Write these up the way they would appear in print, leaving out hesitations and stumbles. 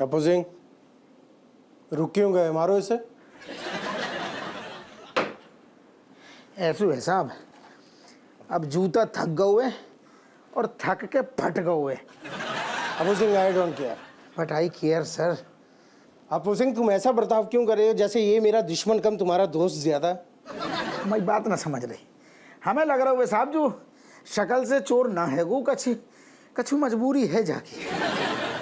अपू सिंह, रुक क्यों गए? मारो इसे। ऐसू है साहब, अब जूता थक गए और थक के फट गए। Apu Singh, I don't care. But I care sir. Apu Singh, तुम ऐसा बर्ताव क्यों कर रहे हो जैसे ये मेरा दुश्मन कम तुम्हारा दोस्त ज्यादा? मैं बात ना समझ रही। हमें लग रहा है साहब जो शक्ल से चोर ना है वो कछु मजबूरी है जाके।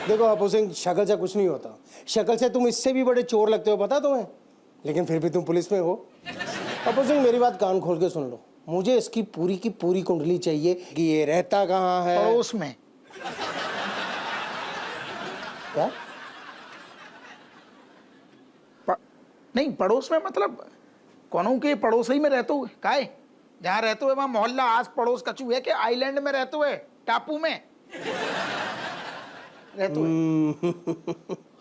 देखो अपू सिंह, शक्ल से कुछ नहीं होता। शक्ल से तुम इससे भी बड़े चोर लगते हो, पता तुम्हें? लेकिन फिर भी तुम पुलिस में हो। अपू सिंह, मेरी बात कान खोल के सुन लो। मुझे इसकी पूरी की पूरी कुंडली चाहिए कि ये रहता कहाँ है। पड़ोस में। क्या? नहीं, पड़ोस में मतलब कौनों के पड़ोस ही में रहते हुए काहे? जहाँ रहते हुए वहाँ मोहल्ला आस पड़ोस कछु है कि आइलैंड में रहते हुए, टापू में रहते हुए?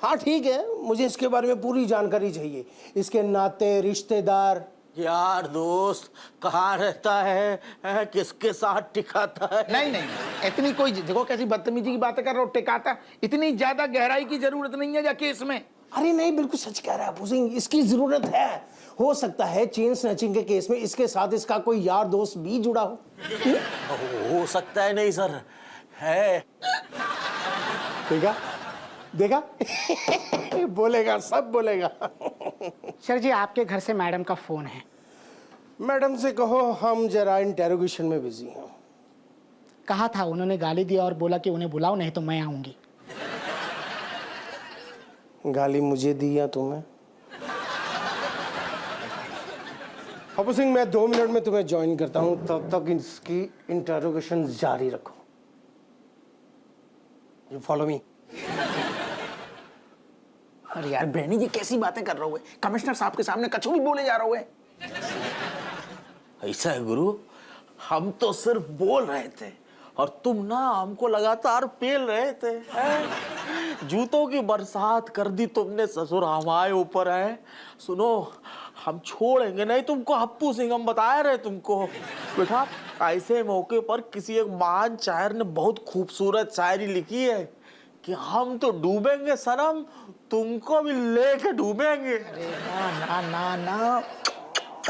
हाँ ठीक है, मुझे इसके बारे में पूरी जानकारी चाहिए। इसके नाते, रिश्तेदार। यार दोस्त कहाँ रहता है, किसके साथ टिकाता है? नहीं नहीं, इतनी कोई देखो कैसी बदतमीजी की बातें कर रहे हो। टिकाता इतनी ज्यादा गहराई की जरूरत नहीं है जाके इसमें। अरे नहीं, बिल्कुल सच कह रहा है अपू सिंह, इसकी जरूरत है। हो सकता है चेन स्नैचिंग के केस में इसके साथ इसका कोई यार दोस्त भी जुड़ा हो। हो सकता है। नहीं सर, है। देखा देखा बोलेगा, सब बोलेगा। सर जी, आपके घर से मैडम का फोन है। मैडम से कहो हम जरा इंटेरोगेशन में बिजी हैं। कहा था, उन्होंने गाली दिया और बोला कि उन्हें बुलाओ नहीं तो मैं आऊंगी। गाली मुझे दी या तुम्हें? अपू सिंह, मैं 2 मिनट में तुम्हें ज्वाइन करता हूं, तब तक इसकी इंटेरोगेशन जारी रखो। You follow me. अरे यार बहनी जी, कैसी बातें कर रहे हो? कमिश्नर साहब के सामने कछु भी बोले जा रहे हो। ऐसा है गुरु, हम तो सिर्फ बोल रहे थे और तुम ना हमको लगातार पेल रहे थे। जूतों की बरसात कर दी तुमने ससुर, हमारे ऊपर है। सुनो, हम छोड़ेंगे नहीं तुमको अपू सिंह, हम बता रहे तुमको। बेटा, ऐसे मौके पर किसी एक महान शायर ने बहुत खूबसूरत शायरी लिखी है कि हम तो डूबेंगे सनम, तुमको भी लेके डूबेंगे। अरे ना ना ना ना,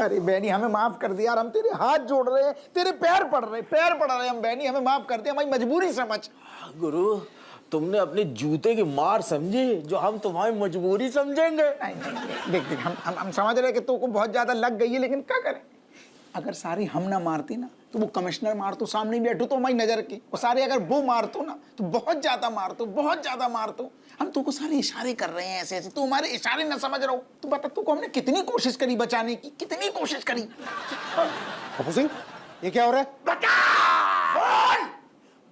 अरे बहनी हमें माफ कर दिया यार, हम तेरे हाथ जोड़ रहे हैं, तेरे पैर पड़ रहे हम। बहनी हमें माफ कर दिया, हमारी मजबूरी समझ। गुरु, तुमने अपने जूते की मार समझी जो हम तुम्हारी मजबूरी समझेंगे। नहीं, देख हम समझ रहे कि तुमको बहुत ज्यादा लग गई है, लेकिन क्या करें? अगर सारी हम ना मारती ना तो वो कमिश्नर मारतो, सामने बैठो तो हमारी नजर की, और सारे अगर वो मारतो ना तो बहुत ज्यादा मारतो। हम तुमको सारे इशारे कर रहे हैं ऐसे, तू हमारे इशारे ना समझ रहा हो। तू बता, तुमको हमने कितनी कोशिश करी बचाने की, कितनी कोशिश करी। अपू सिंह, ये क्या हो रहा है?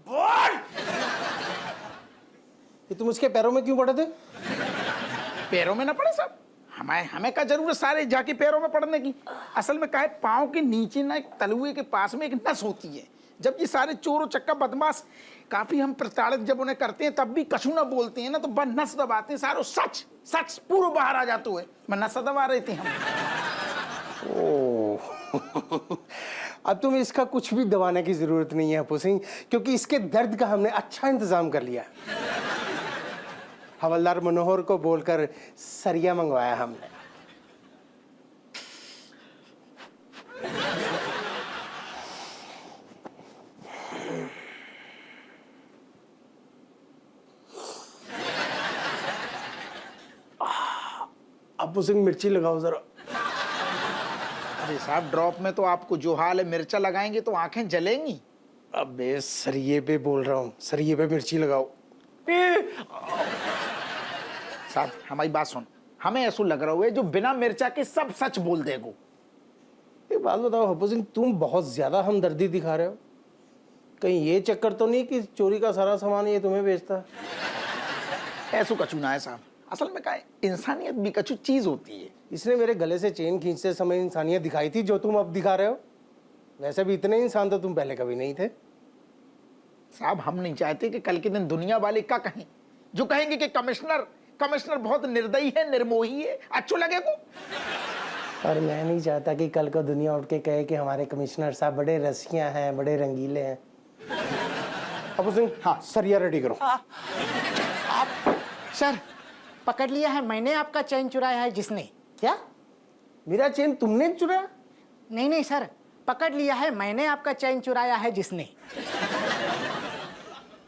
बोल। ये तुम उसके पैरों में क्यों पड़े थे? पैरों में ना पड़े साहब, हमें क्या जरूरत सारे जाके पैरों में पड़ने की। असल में क्या है, पाँव के नीचे ना एक तलुए के पास में एक नस होती है। जब ये सारे चोर और चक्का बदमाश काफी हम प्रताड़ित जब उन्हें करते हैं तब भी कछु ना बोलते हैं ना, तो बस नस दबाते हैं, सारो सच पूरा बाहर आ जाते हुए। मैं नस दबा रहे थे हम। ओह अब तुम इसका कुछ भी दबाने की जरूरत नहीं है अपू सिंह, क्योंकि इसके दर्द का हमने अच्छा इंतजाम कर लिया। हवलदार मनोहर को बोलकर सरिया मंगवाया हमने। अपू सिंह, मिर्ची लगाओ जरा। अरे साहब, ड्रॉप में तो आपको जो हाल है, मिर्चा लगाएंगे तो आंखें जलेंगी। अबे सरिये पे बोल रहा हूँ, सरिये पे मिर्ची लगाओ। साहब हमारी बात सुन, हमें ऐसा लग रहा है जो बिना मिर्चा के सब सच बोल देगो। एक बात बताओ अपू सिंह, तुम बहुत ज्यादा हमदर्दी दिखा रहे हो। कहीं ये चक्कर तो नहीं कि चोरी का सारा सामान ये तुम्हें बेचता है? ऐसा कछु ना है साहब, असल में क्या है, इंसानियत भी कछु चीज होती है। इसने मेरे गले से चेन खींचते समय इंसानियत दिखाई थी जो तुम अब दिखा रहे हो। वैसे भी इतने इंसान तो तुम पहले कभी नहीं थे। साहब हम नहीं चाहते कि कल के दिन दुनिया वाले क्या कहें, जो कहेंगे कि कमिश्नर बहुत निर्दयी है, निर्मोही है। अच्छो लगे को? और मैं नहीं चाहता कि कल को दुनिया उठ के कहे कि हमारे कमिश्नर साहब बड़े रसिया हैं, बड़े रंगीले हैं। अपू सिंह, हाँ सरिया रेडी करो। सर पकड़ लिया है मैंने आपका चैन चुराया है जिसने। क्या? मेरा चेन तुमने चुराया? नहीं नहीं सर, पकड़ लिया है मैंने आपका चैन चुराया है जिसने।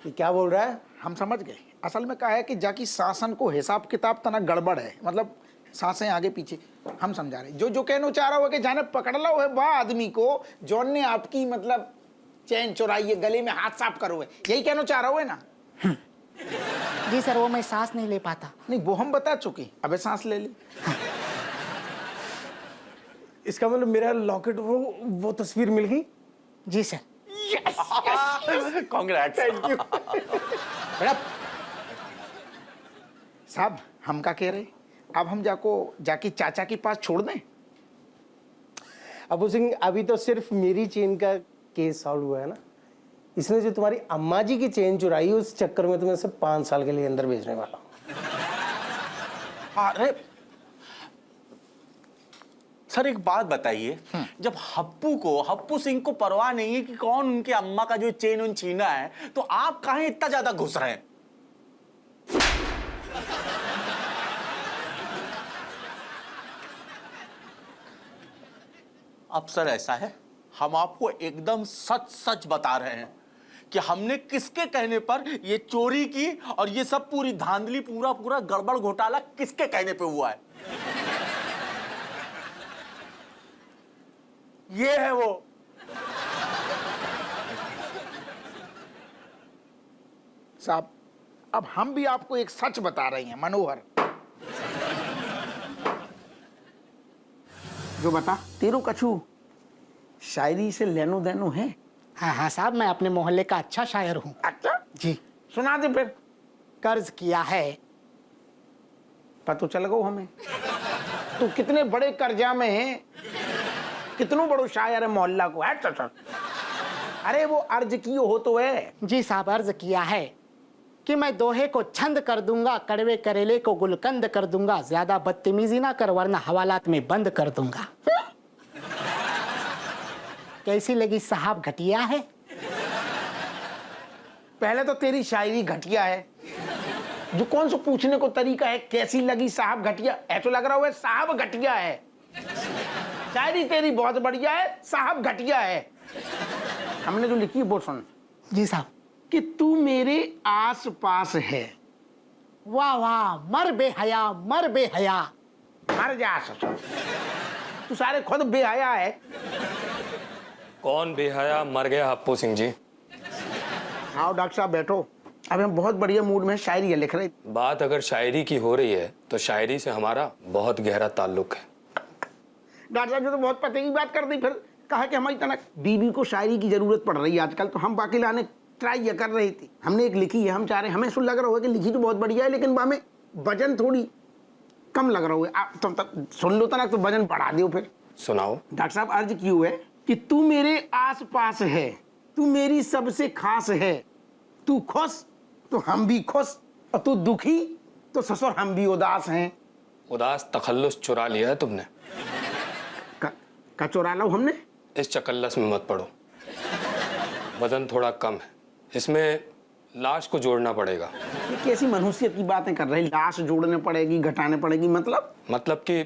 ये क्या बोल रहा है? हम समझ गए। असल में क्या है कि जाकि शासन को हिसाब किताब तना गड़बड़ है, मतलब सांसें आगे पीछे। हम समझा रहे जो जो कहना चाह रहा हो कि जाने पकड़ लो है बा आदमी को जौन ने आपकी मतलब चैन चुराई है, गले में हाथ साफ करो है, यही कहना चाह रहा हो है ना? जी सर, वो मैं सांस नहीं ले पाता। नहीं वो हम बता चुके, अबे सांस ले ली। इसका मतलब मेरा लॉकेट वो तस्वीर मिल गई? जी सर। कांग्रेट्स। Thank you. बेटा साहब हम क्या कह रहे, अब हम जाके चाचा के पास छोड़ दें? अबू सिंह, अभी तो सिर्फ मेरी चेन का केस सॉल्व हुआ है ना। इसने जो तुम्हारी अम्मा जी की चेन चुराई, उस चक्कर में तुम्हें सिर्फ 5 साल के लिए अंदर भेजने वाला हूं। अरे सर एक बात बताइए, जब हप्पू सिंह को परवाह नहीं है कि कौन उनके अम्मा का जो चेन उन छीना है, तो आप काहे इतना ज्यादा घुस रहे हैं? अब सर ऐसा है, हम आपको एकदम सच सच बता रहे हैं कि हमने किसके कहने पर ये चोरी की और ये सब पूरी धांधली पूरा गड़बड़ घोटाला किसके कहने पे हुआ है। ये है वो। साहब अब हम भी आपको एक सच बता रहे हैं मनोहर। जो बता तेरो कछु शायरी से लेनो देनो है? हाँ हाँ साहब, मैं अपने मोहल्ले का अच्छा शायर हूँ। अच्छा जी। सुना दे फिर। कर्ज किया है। पता चल गो हमें तू कितने बड़े कर्जा में है, कितनों बड़ो शायर है मोहल्ला को है। अरे वो अर्ज कियो हो तो है। जी साहब, अर्ज किया है कि मैं दोहे को छंद कर दूंगा, कड़वे करेले को गुलकंद कर दूंगा, ज्यादा बदतमीजी ना कर वरना हवालात में बंद कर दूंगा। कैसी लगी साहब, घटिया है? पहले तो तेरी शायरी घटिया है, जो कौन सा पूछने को तरीका है कैसी लगी साहब घटिया? ऐसा लग रहा है साहब घटिया है। शायरी तेरी बहुत बढ़िया है, साहब घटिया है। हमने जो लिखी है वो सुन। जी साहब। कि तू मेरे आस पास है। वाह वाह, मर बेहया मर बेहया। मर जा ससुर, तू सारे खुद बेहया है। कौन बेहया मर गया हप्पू सिंह जी? आओ डॉक्टर साहब बैठो। अब हम बहुत बढ़िया मूड में शायरी लिख रहे। बात अगर शायरी की हो रही है तो शायरी से हमारा बहुत गहरा ताल्लुक है। डॉक्टर साहब जो तो बहुत पते की बात कर दी, फिर कहा कि हमारी तना बीबी को शायरी की जरूरत पड़ रही है आजकल, तो हम बाकी लाने ट्राई ये कर रही थी। हमने एक लिखी है, हम चाह रहे, हमें सुन लग रहा है कि लिखी तो बहुत बढ़िया है लेकिन में वजन थोड़ी कम लग रहा है। आप तो सुन लो तना तो वजन बढ़ा दो फिर। सुनाओ। डॉक्टर साहब अर्ज क्यों है कि तू मेरे आस पास है, तू मेरी सबसे खास है, तू खुश तो हम भी खुश और तू दुखी तो ससुर हम भी उदास हैं। उदास तखल्लुस चुरा लिया है तुमने। का चुरा लो हमने? इस चकल्लस में मत पड़ो, वजन थोड़ा कम है, इसमें लाश को जोड़ना पड़ेगा। ये कैसी मनुष्यत की बातें कर रही? लाश जोड़ने पड़ेगी, घटाने पड़ेगी, मतलब कि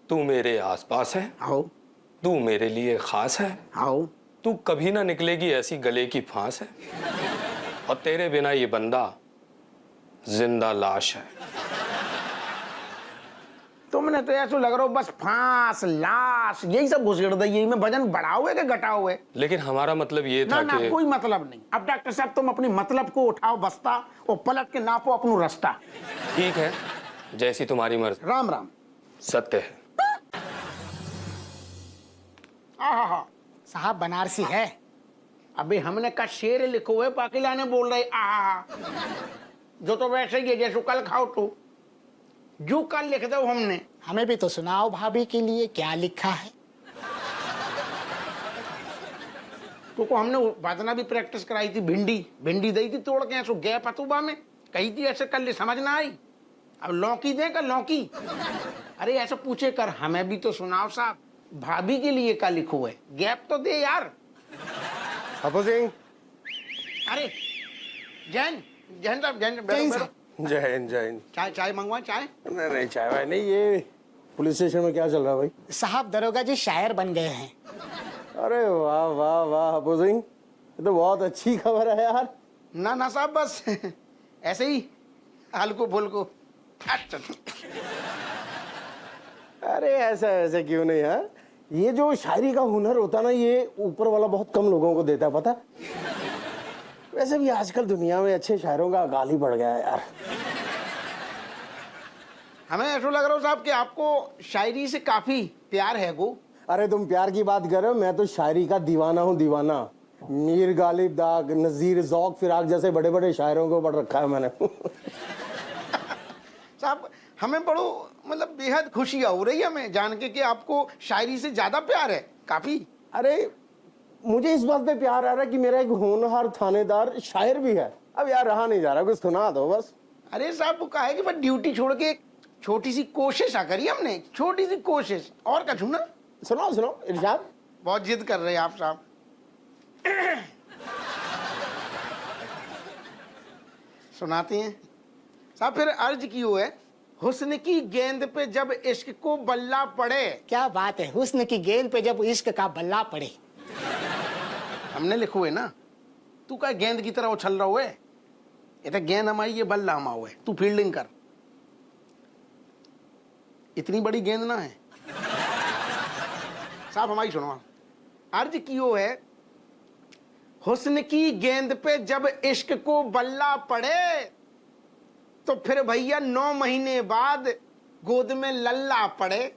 तू मेरे आसपास है, आओ तू मेरे लिए खास है, आओ तू कभी ना निकलेगी ऐसी गले की फांस है, और तेरे बिना ये बंदा जिंदा लाश है। तुमने तो ऐसा लग रहा हो बस फांस लाश यही सब घुसेड़ दी। यही में वजन बढ़ाओ है कि घटाओ है? लेकिन हमारा मतलब ये था ना कि कोई मतलब नहीं। अब डॉक्टर साहब तुम अपनी मतलब को उठाओ बस्ता और पलट के नापो अपनो रास्ता। ठीक है, जैसी तुम्हारी मर्जी। राम राम। सत्य है। आहा साहब बनारसी है। अबे हमने का शेर लिखो है, पाकिला ने बोल रहे आहा। जो तो वैसे ही है जैसे कल खाओ तो जो कल लिख दो हमने। हमें भी तो सुनाओ भाभी के लिए क्या लिखा है। तो हमने बाजना भी प्रैक्टिस कराई थी। भिंडी दी थी तोड़ के ऐसो गैप अतुबा में कही थी ऐसे कर ले, समझ ना आई। अब लौकी दे कर लौकी। अरे ऐसा पूछे कर हमें भी तो सुनाओ साहब, भाभी के लिए क्या लिखो है? गैप तो दे यार। हप्पू सिंह, अरे जैन जैन साहब, जैन जैन साहब। जय हिंद जय हिंद। चाय चाय मंगवा चाय। नहीं नहीं चाय भाई नहीं, ये पुलिस स्टेशन में क्या चल रहा है भाई? साहब दरोगा जी शायर बन गए हैं। अरे वाह वाह वाह अबू सिंह, ये तो बहुत अच्छी खबर है यार। ना ना साहब बस ऐसे ही हल्को फुल्को। अरे ऐसा ऐसे क्यों नहीं है, ये जो शायरी का हुनर होता ना ये ऊपर वाला बहुत कम लोगों को देता है पता। वैसे भी आजकल दुनिया में अच्छे शायरों का गाल ही बढ़ गया है यार। हमें ऐसा लग रहा है साहब कि आपको शायरी से काफी प्यार है गो। अरे तुम प्यार की बात कर रहे हो, मैं तो शायरी का दीवाना हूँ दीवाना। मीर गालिब दाग, नजीर ज़ौक़ फिराक जैसे बड़े बड़े शायरों को पढ़ रखा है मैंने। साहब हमें बड़ो मतलब बेहद खुशी हो रही है हमें जान के कि आपको शायरी से ज्यादा प्यार है काफी। अरे मुझे इस बात पे प्यार आ रहा है कि मेरा एक होनहार थानेदार शायर भी है। अब यार रहा नहीं जा रहा, कुछ सुना दो बस। अरे साहब वो कहा है कि बस ड्यूटी छोड़ के एक छोटी सी कोशिश करी हमने, छोटी सी कोशिश और कछू ना। सुनाओ सुनाओ इरशाद। बहुत जिद कर रहे हैं आप साहब। सुनाते हैं साहब। फिर अर्ज की हुआ है, हुस्न की गेंद पे जब इश्क को बल्ला पड़े। क्या बात है, हुस्न की गेंद पे जब इश्क का बल्ला पड़े। हमने लिखो है ना, तू का गेंद की तरह उछल रहा हुआ है। ये तो गेंद हमारी, ये बल्ला हमा हुआ है, तू फील्डिंग कर। इतनी बड़ी गेंद ना है साहब, हमारी सुनो। अर्ज की हो है, हुस्न की गेंद पे जब इश्क को बल्ला पड़े तो फिर भैया 9 महीने बाद गोद में लल्ला पड़े।